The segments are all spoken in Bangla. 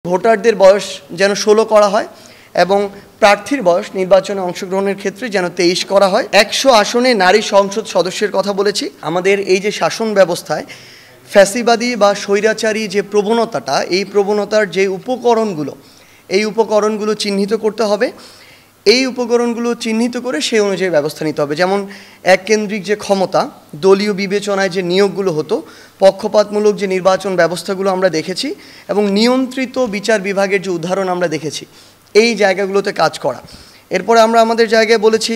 ভোটারদের বয়স যেন 16 করা হয় এবং প্রার্থীর বয়স নির্বাচনে অংশগ্রহণের ক্ষেত্রে যেন 23 করা হয়। 100 আসনে নারী সংসদ সদস্যের কথা বলেছি। আমাদের এই যে শাসন ব্যবস্থায় ফ্যাসিবাদী বা স্বৈরাচারী যে প্রবণতাটা, এই প্রবণতার যে উপকরণগুলো চিহ্নিত করতে হবে। এই উপকরণগুলো চিহ্নিত করে সেই অনুযায়ী ব্যবস্থা নিতে হবে। যেমন এককেন্দ্রিক যে ক্ষমতা, দলীয় বিবেচনায় যে নিয়োগগুলো হতো, পক্ষপাতমূলক যে নির্বাচন ব্যবস্থাগুলো আমরা দেখেছি এবং নিয়ন্ত্রিত বিচার বিভাগের যে উদাহরণ আমরা দেখেছি, এই জায়গাগুলোতে কাজ করা। এরপরে আমরা আমাদের জায়গায় বলেছি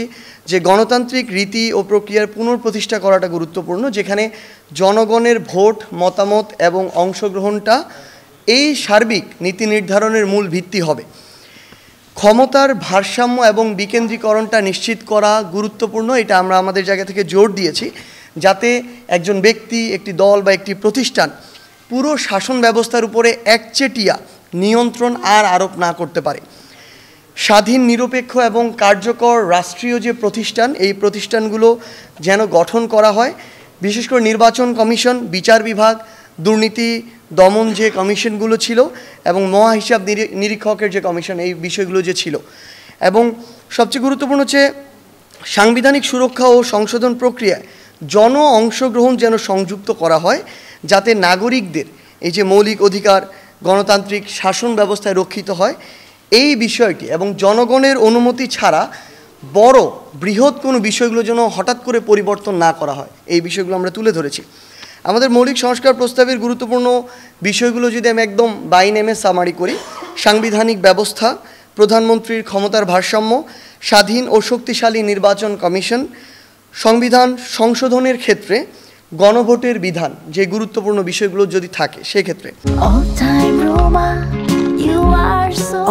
যে গণতান্ত্রিক রীতি ও প্রক্রিয়ার পুনঃপ্রতিষ্ঠা করাটা গুরুত্বপূর্ণ, যেখানে জনগণের ভোট, মতামত এবং অংশগ্রহণটা এই সার্বিক নীতি নির্ধারণের মূল ভিত্তি হবে। ক্ষমতার ভারসাম্য এবং বিকেন্দ্রীকরণটা নিশ্চিত করা গুরুত্বপূর্ণ, এটা আমরা আমাদের জায়গা থেকে জোর দিয়েছি, যাতে একজন ব্যক্তি, একটি দল বা একটি প্রতিষ্ঠান পুরো শাসন ব্যবস্থার উপরে একচেটিয়া নিয়ন্ত্রণ আর আরোপ না করতে পারে। স্বাধীন, নিরপেক্ষ এবং কার্যকর রাষ্ট্রীয় যে প্রতিষ্ঠান, এই প্রতিষ্ঠানগুলো যেন গঠন করা হয়। বিশেষ করে নির্বাচন কমিশন, বিচার বিভাগ, দুর্নীতি দমন যে কমিশনগুলো ছিল এবং মহাহিসাব নিরীক্ষকের যে কমিশন, এই বিষয়গুলো যে ছিল। এবং সবচেয়ে গুরুত্বপূর্ণ হচ্ছে সাংবিধানিক সুরক্ষা ও সংশোধন প্রক্রিয়ায় জন অংশগ্রহণ যেন সংযুক্ত করা হয়, যাতে নাগরিকদের এই যে মৌলিক অধিকার গণতান্ত্রিক শাসন ব্যবস্থায় রক্ষিত হয়, এই বিষয়টি এবং জনগণের অনুমতি ছাড়া বৃহৎ কোনো বিষয়গুলো যেন হঠাৎ করে পরিবর্তন না করা হয়, এই বিষয়গুলো আমরা তুলে ধরেছি। আমাদের মৌলিক সংস্কার প্রস্তাবের গুরুত্বপূর্ণ বিষয়গুলো যদি আমি একদম বাই নেমে সামারি করি: সাংবিধানিক ব্যবস্থা, প্রধানমন্ত্রীর ক্ষমতার ভারসাম্য, স্বাধীন ও শক্তিশালী নির্বাচন কমিশন, সংবিধান সংশোধনের ক্ষেত্রে গণভোটের বিধান, যে গুরুত্বপূর্ণ বিষয়গুলো যদি থাকে সেক্ষেত্রে।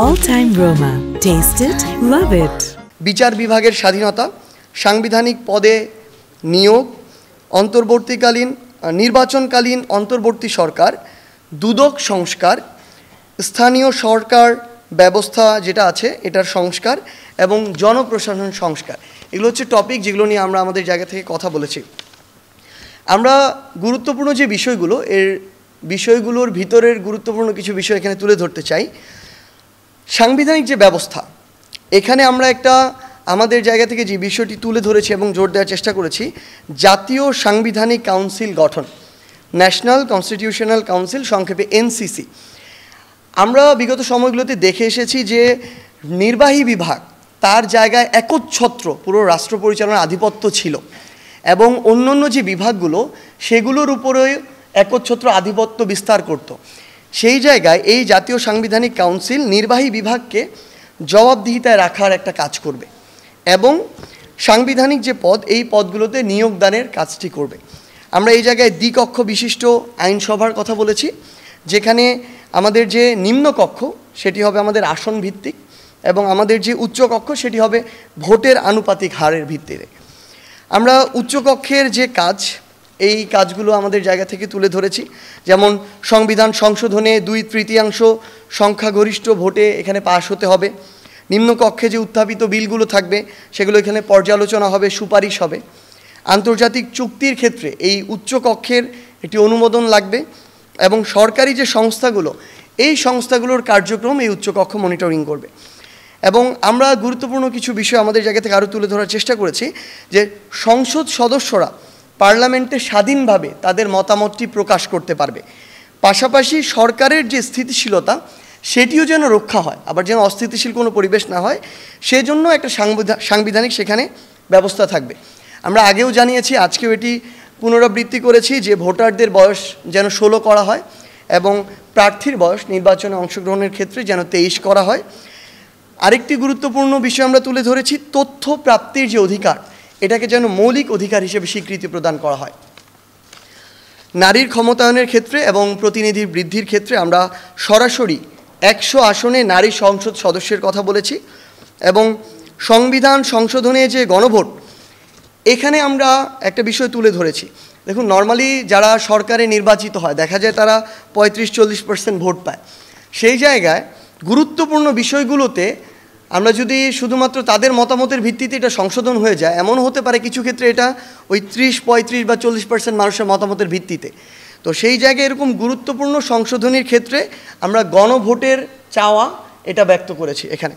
All time Roma. Taste it, love it. বিচার বিভাগের স্বাধীনতা, সাংবিধানিক পদে নিয়োগ, নির্বাচনকালীন অন্তর্বর্তী সরকার, দুদক সংস্কার, স্থানীয় সরকার ব্যবস্থা যেটা আছে এটার সংস্কার এবং জনপ্রশাসন সংস্কার, এগুলো হচ্ছে টপিক যেগুলো নিয়ে আমরা আমাদের জায়গা থেকে কথা বলেছি। আমরা গুরুত্বপূর্ণ যে বিষয়গুলোর ভিতরের গুরুত্বপূর্ণ কিছু বিষয় এখানে তুলে ধরতে চাই। সাংবিধানিক যে ব্যবস্থা, এখানে আমরা আমাদের জায়গা থেকে যে বিষয়টি তুলে ধরেছি এবং জোর দেওয়ার চেষ্টা করেছি, জাতীয় সাংবিধানিক কাউন্সিল গঠন, ন্যাশনাল কনস্টিটিউশনাল কাউন্সিল, সংক্ষেপে এনসিসি। আমরা বিগত সময়গুলোতে দেখে এসেছি যে নির্বাহী বিভাগ তার জায়গায় একচ্ছত্র পুরো রাষ্ট্র পরিচালনার আধিপত্য ছিল এবং অন্যান্য যে বিভাগগুলো সেগুলোর উপরে একচ্ছত্র আধিপত্য বিস্তার করত। সেই জায়গায় এই জাতীয় সাংবিধানিক কাউন্সিল নির্বাহী বিভাগকে জবাবদিহিতায় রাখার একটা কাজ করবে এবং সাংবিধানিক যে পদ, এই পদগুলোতে নিয়োগদানের কাজটি করবে। আমরা এই জায়গায় দ্বিকক্ষ বিশিষ্ট আইনসভার কথা বলেছি, যেখানে আমাদের যে নিম্নকক্ষ সেটি হবে আমাদের আসন ভিত্তিক এবং আমাদের যে উচ্চকক্ষ সেটি হবে ভোটের আনুপাতিক হারের ভিত্তিতে। আমরা উচ্চকক্ষের যে কাজ, এই কাজগুলো আমাদের জায়গা থেকে তুলে ধরেছি, যেমন সংবিধান সংশোধনে 2/3 সংখ্যাগরিষ্ঠ ভোটে এখানে পাশ হতে হবে। নিম্নকক্ষে যে উত্থাপিত বিলগুলো থাকবে সেগুলো এখানে পর্যালোচনা হবে, সুপারিশ হবে। আন্তর্জাতিক চুক্তির ক্ষেত্রে এই উচ্চকক্ষের একটি অনুমোদন লাগবে এবং সরকারি যে সংস্থাগুলো, এই সংস্থাগুলোর কার্যক্রম এই উচ্চকক্ষ মনিটরিং করবে। এবং আমরা গুরুত্বপূর্ণ কিছু বিষয় আমাদের জায়গা থেকে আরও তুলে ধরার চেষ্টা করেছি, যে সংসদ সদস্যরা পার্লামেন্টে স্বাধীনভাবে তাদের মতামতটি প্রকাশ করতে পারবে, পাশাপাশি সরকারের যে স্থিতিশীলতা সেটিও যেন রক্ষা হয়, আবার যেন অস্থিতিশীল কোনো পরিবেশ না হয়, সেজন্য একটা সাংবিধানিক সেখানে ব্যবস্থা থাকবে। আমরা আগেও জানিয়েছি, আজকেও এটি পুনরাবৃত্তি করেছি, যে ভোটারদের বয়স যেন 16 করা হয় এবং প্রার্থীর বয়স নির্বাচনে অংশগ্রহণের ক্ষেত্রে যেন 23 করা হয়। আরেকটি গুরুত্বপূর্ণ বিষয় আমরা তুলে ধরেছি, তথ্য প্রাপ্তির যে অধিকার, এটাকে যেন মৌলিক অধিকার হিসেবে স্বীকৃতি প্রদান করা হয়। নারীর ক্ষমতায়নের ক্ষেত্রে এবং প্রতিনিধি বৃদ্ধির ক্ষেত্রে আমরা সরাসরি 100 আসনে নারী সংসদ সদস্যের কথা বলেছি এবং সংবিধান সংশোধনে যে গণভোট, এখানে আমরা একটা বিষয় তুলে ধরেছি। দেখুন, নর্মালি যারা সরকারে নির্বাচিত হয় দেখা যায় তারা 35-40% ভোট পায়। সেই জায়গায় গুরুত্বপূর্ণ বিষয়গুলোতে আমরা যদি শুধুমাত্র তাদের মতামতের ভিত্তিতে এটা সংশোধন হয়ে যায়, এমন হতে পারে কিছু ক্ষেত্রে এটা ওই 30-35 বা 40% মানুষের মতামতের ভিত্তিতে। তো সেই জায়গায় এরকম গুরুত্বপূর্ণ সংশোধনীর ক্ষেত্রে আমরা গণভোটের চাওয়া এটা ব্যক্ত করেছি এখানে।